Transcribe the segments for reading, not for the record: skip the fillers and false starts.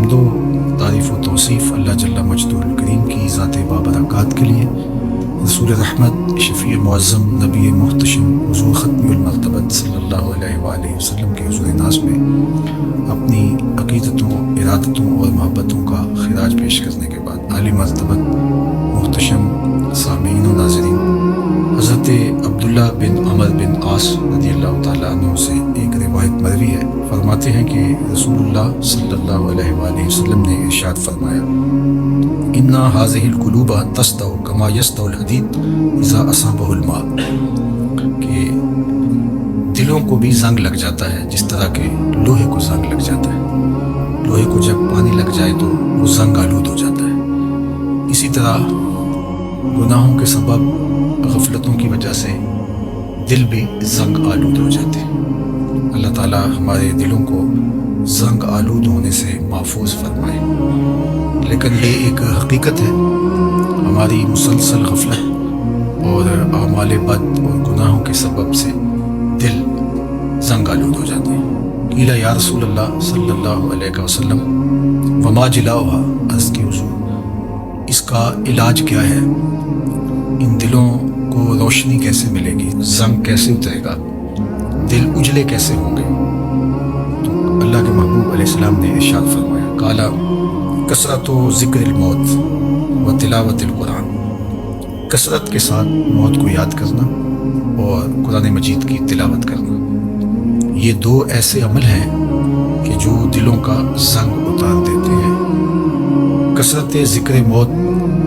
حمد و تعریف و توصیف اللہ جل مجدول کریم کی ذات بابرکات کے لیے، رسول رحمت شفیع معظم نبی محتشم حضور ختم المرتبت صلی اللہ علیہ وآلہ وسلم کے حضور ناز میں اپنی عقیدتوں، ارادتوں اور محبتوں کا خراج پیش کرنے کے بعد عالی مرتبت محتشم سامعین و ناظرین، حضرت عبداللہ بن عمر بن عاص رضی اللہ تعالیٰ عنہ سے ایک روایت مروی ہے، فرماتے ہیں کہ رسول اللہ صلی اللہ علیہ وآلہ وسلم نے ارشاد فرمایا، اِنَّ هَذِهِ الْقُلُوبَ تَسْطَوْ كَمَا يَسْطَوْ الْحَدِيدُ إِذَا أَصَابَهُ الْمَاءُ، کہ دلوں کو بھی زنگ لگ جاتا ہے جس طرح کہ لوہے کو زنگ لگ جاتا ہے۔ لوہے کو جب پانی لگ جائے تو وہ زنگ آلود ہو جاتا ہے۔ اسی طرح گناہوں کے سبب، غفلتوں کی وجہ سے دل بھی زنگ آلود ہو جاتے ہیں۔ اللہ تعالیٰ ہمارے دلوں کو زنگ آلود ہونے سے محفوظ فرمائے۔ لیکن یہ ایک حقیقت ہے، ہماری مسلسل غفلت اور اعمال بد اور گناہوں کے سبب سے دل زنگ آلود ہو جاتے ہیں۔ قیل یا رسول اللہ صلی اللہ علیہ وسلم وما جلاؤها، عرض کی حضور اس کا علاج کیا ہے؟ ان دلوں کو روشنی کیسے ملے گی؟ زنگ کیسے اترے گا؟ دل اجلے کیسے ہوں گے؟ تو اللہ کے محبوب علیہ السلام نے ارشاد فرمایا، قالا کثرت و ذکر الموت و تلاوت القرآن، کثرت کے ساتھ موت کو یاد کرنا اور قرآن مجید کی تلاوت کرنا، یہ دو ایسے عمل ہیں کہ جو دلوں کا زنگ اتار دیتے ہیں۔ کثرت ذکر موت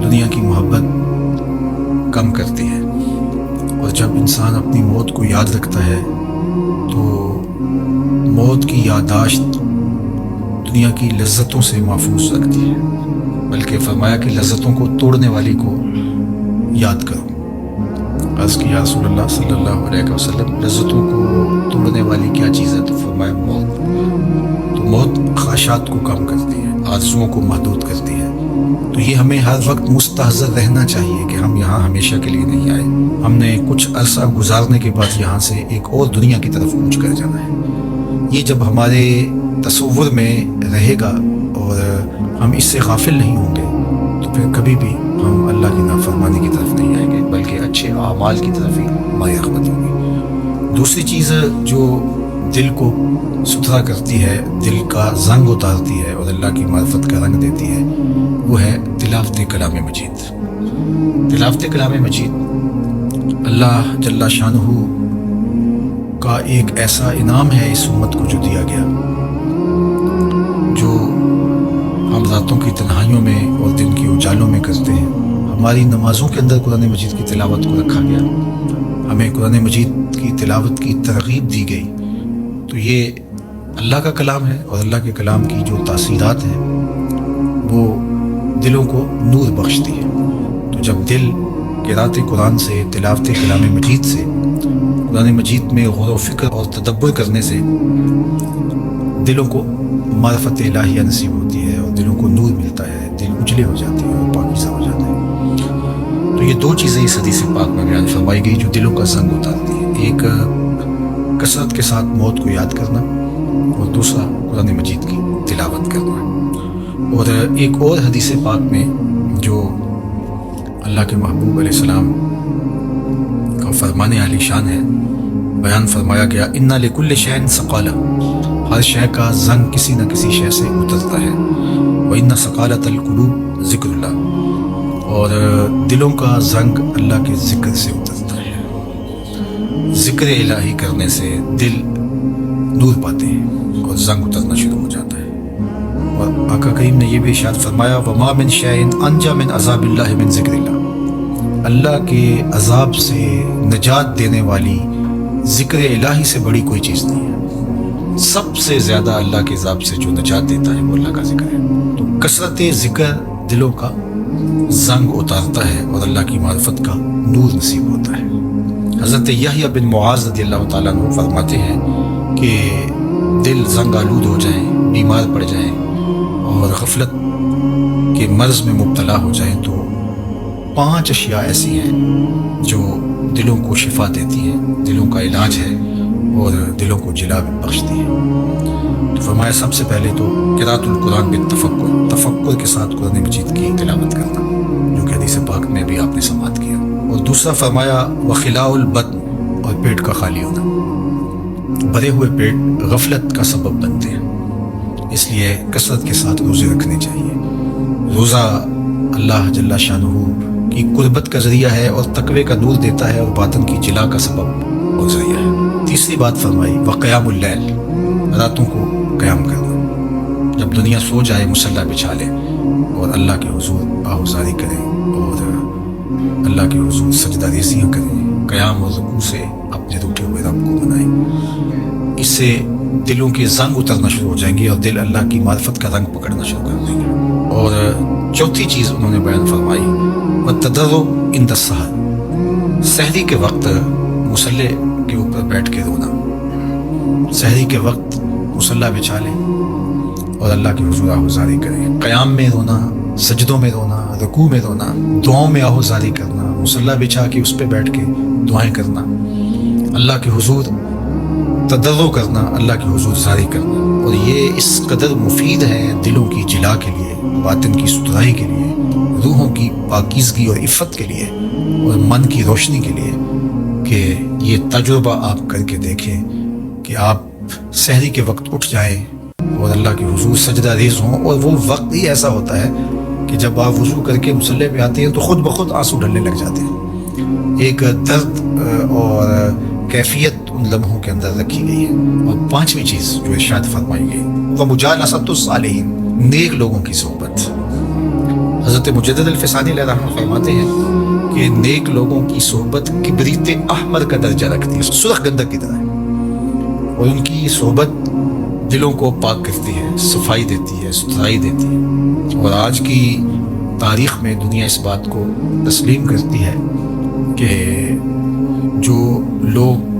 دنیا کی محبت کم کرتی ہے، اور جب انسان اپنی موت کو یاد رکھتا ہے تو موت کی یادداشت دنیا کی لذتوں سے محفوظ رکھتی ہے، بلکہ فرمایا کہ لذتوں کو توڑنے والی کو یاد کرو۔ عرض کی یا رسول اللہ صلی اللہ علیہ وسلم لذتوں کو توڑنے والی کیا چیز ہے؟ تو فرمایا موت۔ تو موت خواہشات کو کم کرتی ہے، آرزوؤں کو محدود کرتی ہے۔ تو یہ ہمیں ہر وقت مستحضر رہنا چاہیے کہ ہم یہاں ہمیشہ کے لیے نہیں آئے، ہم نے کچھ عرصہ گزارنے کے بعد یہاں سے ایک اور دنیا کی طرف کوچ کر جانا ہے۔ یہ جب ہمارے تصور میں رہے گا اور ہم اس سے غافل نہیں ہوں گے تو پھر کبھی بھی ہم اللہ کی نافرمانی کی طرف نہیں آئیں گے، بلکہ اچھے اعمال کی طرف ہی ہماری رغبت ہوگی۔ دوسری چیز جو دل کو ستھرا کرتی ہے، دل کا زنگ اتارتی ہے اور اللہ کی معرفت کا رنگ دیتی ہے، وہ ہے تلاوت کلام مجید۔ تلاوت کلام مجید اللہ جل شانہ کا ایک ایسا انعام ہے اس امت کو جو دیا گیا، جو ہم راتوں کی تنہائیوں میں اور دن کی اجالوں میں کرتے ہیں۔ ہماری نمازوں کے اندر قرآن مجید کی تلاوت کو رکھا گیا، ہمیں قرآن مجید کی تلاوت کی ترغیب دی گئی۔ تو یہ اللہ کا کلام ہے، اور اللہ کے کلام کی جو تاثیرات ہیں وہ دلوں کو نور بخشتی ہے۔ تو جب دل قرأت قرآن سے، تلاوت کلام مجید سے، قرآن مجید میں غور و فکر اور تدبر کرنے سے دلوں کو معرفت الہیہ نصیب ہوتی ہے اور دلوں کو نور ملتا ہے، دل اجلے ہو جاتے ہیں اور پاکیزہ ہو جاتے ہیں۔ تو یہ دو چیزیں اس حدیث پاک میں بیان فرمائی گئی جو دلوں کا زنگ اتارتی ہیں، ایک کثرت کے ساتھ موت کو یاد کرنا اور دوسرا قرآن مجید کی تلاوت کرنا۔ اور ایک اور حدیث پاک میں جو اللہ کے محبوب علیہ السلام کا فرمان عالی شان ہے، بیان فرمایا گیا، اِنَّ لِكُلِّ شَيْءٍ ثَقَالَةً، ہر شے کا زنگ کسی نہ کسی شے سے اترتا ہے، وَإِنَّ ثَقَالَةَ الْقُلُوبِ ذِكْرُ اللَّهِ، اور دلوں کا زنگ اللہ کے ذکر سے اترتا ہے۔ ذکر الہی کرنے سے دل نور پاتے ہیں اور زنگ اترنا شروع ہو جاتا ہے۔ اور آقا کریم نے یہ بھی ارشاد فرمایا، وَمَا مِن شَيْءٍ أَنْجَىٰ مِنْ عَذَابِ اللَّهِ مِنْ ذِكْرِ اللَّهِ، اللہ کے عذاب سے نجات دینے والی ذکر الہی سے بڑی کوئی چیز نہیں ہے۔ سب سے زیادہ اللہ کے عذاب سے جو نجات دیتا ہے وہ اللہ کا ذکر ہے۔ تو کثرت ذکر دلوں کا زنگ اتارتا ہے اور اللہ کی معرفت کا نور نصیب ہوتا ہے۔ حضرت یحییٰ بن معاذ رضی اللہ تعالیٰ عنہ فرماتے ہیں کہ دل زنگ آلود ہو جائیں، بیمار پڑ جائیں اور غفلت کے مرض میں مبتلا ہو جائیں تو 5 اشیاء ایسی ہیں جو دلوں کو شفا دیتی ہیں، دلوں کا علاج ہے، اور دلوں کو جلا بخشتی ہے۔ تو فرمایا سب سے پہلے تو قراءۃ القرآن بالتفکر، تفکر کے ساتھ قرآن مجید کی تلاوت کرنا، جو کہ حدیث پاک میں بھی آپ نے سماعت کیا۔ اور دوسرا فرمایا وخلاء البطن، اور پیٹ کا خالی ہونا۔ بھرے ہوئے پیٹ غفلت کا سبب بنتے ہیں، اس لیے کثرت کے ساتھ روزے رکھنے چاہیے۔ روزہ اللہ جل شانہ کی قربت کا ذریعہ ہے اور تقوی کا نور دیتا ہے، اور باطن کی جلا کا سبب اور ذریعہ ہے۔ تیسری بات فرمائی وقیام اللیل، راتوں کو قیام کرنا، جب دنیا سو جائے مصلی بچھا لے اور اللہ کے حضور آہوزاری کریں اور اللہ کے حضور سجدہ ریزیاں کریں، قیام اور رکوع سے اپنے روٹے ہوئے رب کو منائیں۔ اس سے دلوں کے زنگ اترنا شروع ہو جائیں گے اور دل اللہ کی معرفت کا رنگ پکڑنا شروع کر دیں گے۔ اور چوتھی چیز انہوں نے بیان فرمائی والتضرع عند السحر، سحری کے وقت مصلی کے اوپر بیٹھ کے رونا، سحری کے وقت مصلی بچھا لیں اور اللہ کے حضور آہوزاری کریں، قیام میں رونا، سجدوں میں رونا، رکوع میں رونا، دعاؤں میں آہوزاری کرنا، مصلی بچھا کے اس پہ بیٹھ کے دعائیں کرنا، اللہ کے حضور تضرع کرنا، اللہ کی حضور زاری کرنا۔ اور یہ اس قدر مفید ہے دلوں کی جلا کے لیے، باطن کی ستھرائی کے لیے، روحوں کی پاکیزگی اور عفت کے لیے، اور من کی روشنی کے لیے، کہ یہ تجربہ آپ کر کے دیکھیں کہ آپ سحری کے وقت اٹھ جائیں اور اللہ کے حضور سجدہ ریز ہوں، اور وہ وقت ہی ایسا ہوتا ہے کہ جب آپ وضو کر کے مصلی پہ آتے ہیں تو خود بخود آنسو ڈھلنے لگ جاتے ہیں۔ ایک درد اور کیفیت ان لمحوں کے اندر رکھی گئی ہے۔ اور پانچویں چیز جو ارشاد فرمائی گئی ومجالسۃ الصالحین، نیک لوگوں کی صحبت۔ حضرت مجدد الفسانی علیہ رحمہ فرماتے ہیں کہ نیک لوگوں کی صحبت کبریت احمر کا درجہ رکھتی ہے، سرخ گندک کی طرح، اور ان کی صحبت دلوں کو پاک کرتی ہے، صفائی دیتی ہے، ستھرائی دیتی ہے۔ اور آج کی تاریخ میں دنیا اس بات کو تسلیم کرتی ہے کہ جو لوگ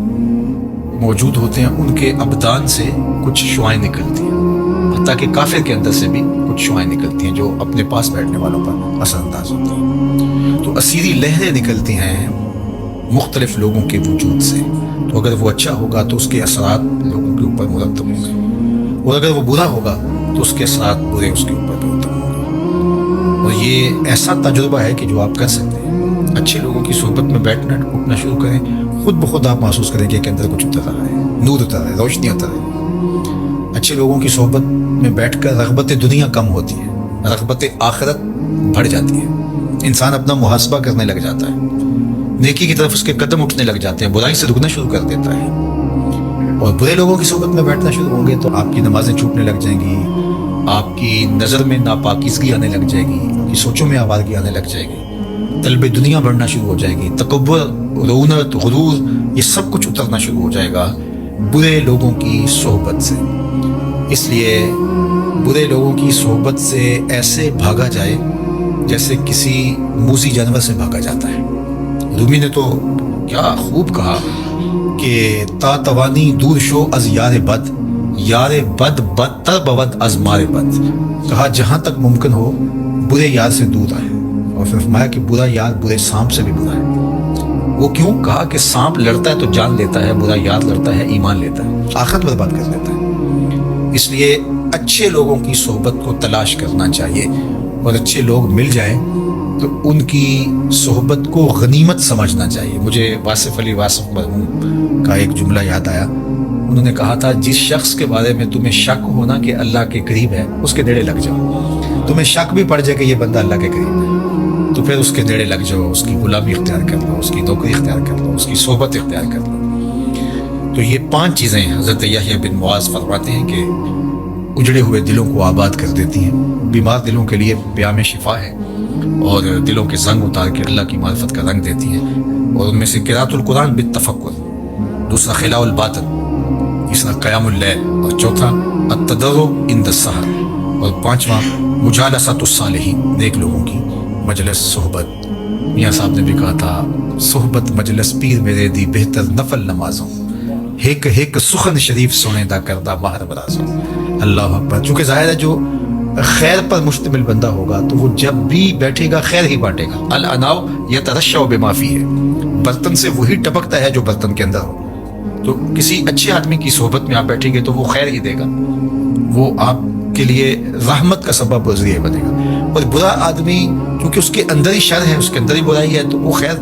موجود ہوتے ہیں ان کے ابدان سے کچھ شعائیں نکلتی ہیں، حتیٰ کہ کافر کے اندر سے بھی کچھ شعائیں نکلتی ہیں جو اپنے پاس بیٹھنے والوں پر اثر انداز ہوتی ہیں۔ تو اسیری لہریں نکلتی ہیں مختلف لوگوں کے وجود سے، تو اگر وہ اچھا ہوگا تو اس کے اثرات لوگوں کے اوپر مرتب ہوں گے، اور اگر وہ برا ہوگا تو اس کے اثرات برے اس کے اوپر مرتب ہوں گے۔ اور یہ ایسا تجربہ ہے کہ جو آپ کر سکتے ہیں۔ اچھے لوگوں کی صحبت میں بیٹھنا اٹھنا شروع کریں، خود بخود آپ محسوس کریں کہ اندر کچھ اتر رہا ہے، نور اتر رہا ہے، روشنی اتر رہی ہے۔ اچھے لوگوں کی صحبت میں بیٹھ کر رغبت دنیا کم ہوتی ہے، رغبت آخرت بڑھ جاتی ہے، انسان اپنا محاسبہ کرنے لگ جاتا ہے، نیکی کی طرف اس کے قدم اٹھنے لگ جاتے ہیں، برائی سے رکنا شروع کر دیتا ہے۔ اور برے لوگوں کی صحبت میں بیٹھنا شروع ہوں گے تو آپ کی نمازیں چھوٹنے لگ جائیں گی، آپ کی نظر میں ناپاکیزگی آنے لگ جائے گی، آپ کی سوچوں میں آوارگی آنے لگ جائے گی، طلب دنیا بڑھنا شروع ہو جائے گی، تکبر، رونت، غرور، یہ سب کچھ اترنا شروع ہو جائے گا برے لوگوں کی صحبت سے۔ اس لیے برے لوگوں کی صحبت سے ایسے بھاگا جائے جیسے کسی موذی جانور سے بھاگا جاتا ہے۔ رومی نے تو کیا خوب کہا کہ تا توانی دور شو از یار بد، یار بد بدتر بود از مار بد، کہا جہاں تک ممکن ہو برے یار سے دور آئے، اور پھر فرمایا کہ برا یار برے سانپ سے بھی برا ہے۔ وہ کیوں؟ کہا کہ سانپ لڑتا ہے تو جان لیتا ہے، برا یار لڑتا ہے ایمان لیتا ہے، آخرت برباد کر دیتا ہے۔ اس لیے اچھے لوگوں کی صحبت کو تلاش کرنا چاہیے، اور اچھے لوگ مل جائیں تو ان کی صحبت کو غنیمت سمجھنا چاہیے۔ مجھے واصف علی واصف مرحوم کا ایک جملہ یاد آیا، انہوں نے کہا تھا جس شخص کے بارے میں تمہیں شک ہونا کہ اللہ کے قریب ہے اس کے نیڑے لگ جاؤ، تمہیں شک بھی پڑ جائے کہ یہ بندہ اللہ کے قریب ہے تو پھر اس کے نیڑے لگ جاؤ، اس کی غلامی اختیار کر لو، اس کی نوکری اختیار کر لو، اس کی صحبت اختیار کر لو۔ تو یہ 5 چیزیں حضرت یحییٰ بن معاذ فرماتے ہیں کہ اجڑے ہوئے دلوں کو آباد کر دیتی ہیں، بیمار دلوں کے لیے پیام شفا ہے، اور دلوں کے زنگ اتار کے اللہ کی معرفت کا رنگ دیتی ہیں۔ اور ان میں سے قراءۃ القرآن بالتفکر، دوسرا خلاء الباطن، تیسرا قیام اللیل، اور چوتھا التضرع عند السحر، اور پانچواں مجالسۃ الصالحین، نیک لوگوں کی مجلس صحبت۔ میاں صاحب نے بھی کہا تھا صحبت مجلس پیر میرے دی بہتر نفل نمازوں، ہک ہک سخن شریف سونے دا کردہ ماہر برازوں۔ اللہ اکبر۔ چونکہ ظاہر ہے جو خیر پر مشتمل بندہ ہوگا تو وہ جب بھی بیٹھے گا خیر ہی بانٹے گا۔ الاناء یترشح بما فیہ، برتن سے وہی ٹپکتا ہے جو برتن کے اندر ہو۔ تو کسی اچھے آدمی کی صحبت میں آپ بیٹھیں گے تو وہ خیر ہی دے گا، وہ آپ کے لیے رحمت کا سبب و ذریعہ بنے گا۔ اور برا آدمی کیونکہ اس کے اندر ہی شر ہے، اس کے اندر ہی برائی ہے، تو وہ خیر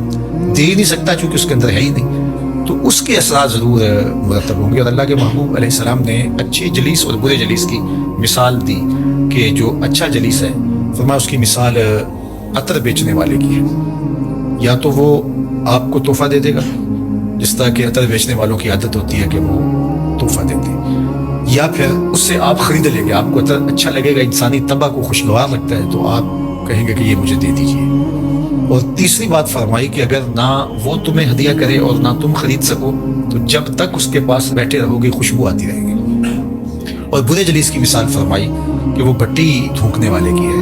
دے ہی نہیں سکتا چونکہ اس کے اندر ہے ہی نہیں، تو اس کے اثرات ضرور مرتب ہوں گے۔ اور اللہ کے محبوب علیہ السلام نے اچھے جلیس اور برے جلیس کی مثال دی کہ جو اچھا جلیس ہے فرمایا اس کی مثال عطر بیچنے والے کی ہے، یا تو وہ آپ کو تحفہ دے دے گا، جس طرح کہ عطر بیچنے والوں کی عادت ہوتی ہے کہ وہ تحفہ دیتے ہیں، یا پھر اس سے آپ خرید لیں گے، آپ کو عطر اچھا لگے گا، انسانی طبع کو خوشگوار لگتا ہے تو آپ کہیں گے کہ یہ مجھے دے دیجیے۔ اور تیسری بات فرمائی کہ اگر نہ وہ تمہیں ہدیہ کرے اور نہ تم خرید سکو تو جب تک اس کے پاس بیٹھے رہو گے خوشبو آتی رہے گی۔ اور برے جلیس کی مثال فرمائی کہ وہ بھٹی دھونکنے والے کی ہے،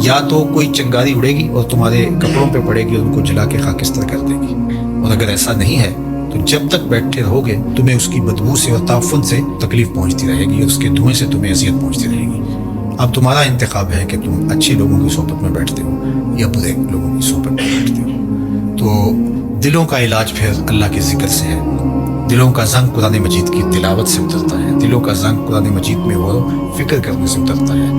یا تو کوئی چنگاری اڑے گی اور تمہارے کپڑوں پہ پڑے گی اور ان کو جلا کے خاکستر کر دے گی، اور اگر ایسا نہیں ہے تو جب تک بیٹھے رہو گے تمہیں اس کی بدبو سے اور تعفن سے تکلیف پہنچتی رہے گی اور اس کے دھوئیں سے تمہیں اذیت پہنچتی رہے گی۔ اب تمہارا انتخاب ہے کہ تم اچھے لوگوں کی صحبت میں بیٹھتے ہو یا برے لوگوں کی صحبت میں بیٹھتے ہو۔ تو دلوں کا علاج پھر اللہ کے ذکر سے ہے، دلوں کا زنگ قرآن مجید کی تلاوت سے اترتا ہے، دلوں کا زنگ قرآن مجید میں غور و فکر کرنے سے اترتا ہے،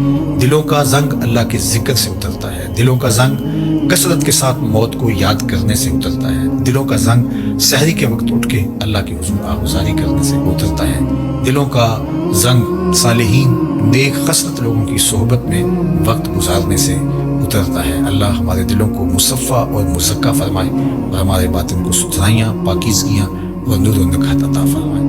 دلوں کا زنگ اللہ کے ذکر سے اترتا ہے، دلوں کا زنگ کثرت کے ساتھ موت کو یاد کرنے سے اترتا ہے، دلوں کا زنگ سحری کے وقت اٹھ کے اللہ کی حضور آہوازاری کرنے سے اترتا ہے، دلوں کا زنگ صالحین نیک خصلت لوگوں کی صحبت میں وقت گزارنے سے اترتا ہے۔ اللہ ہمارے دلوں کو مصفہ اور مزکہ فرمائے اور ہمارے باطن کو ستھرائیاں، پاکیزگیاں اور نور و نکہت عطا فرمائے۔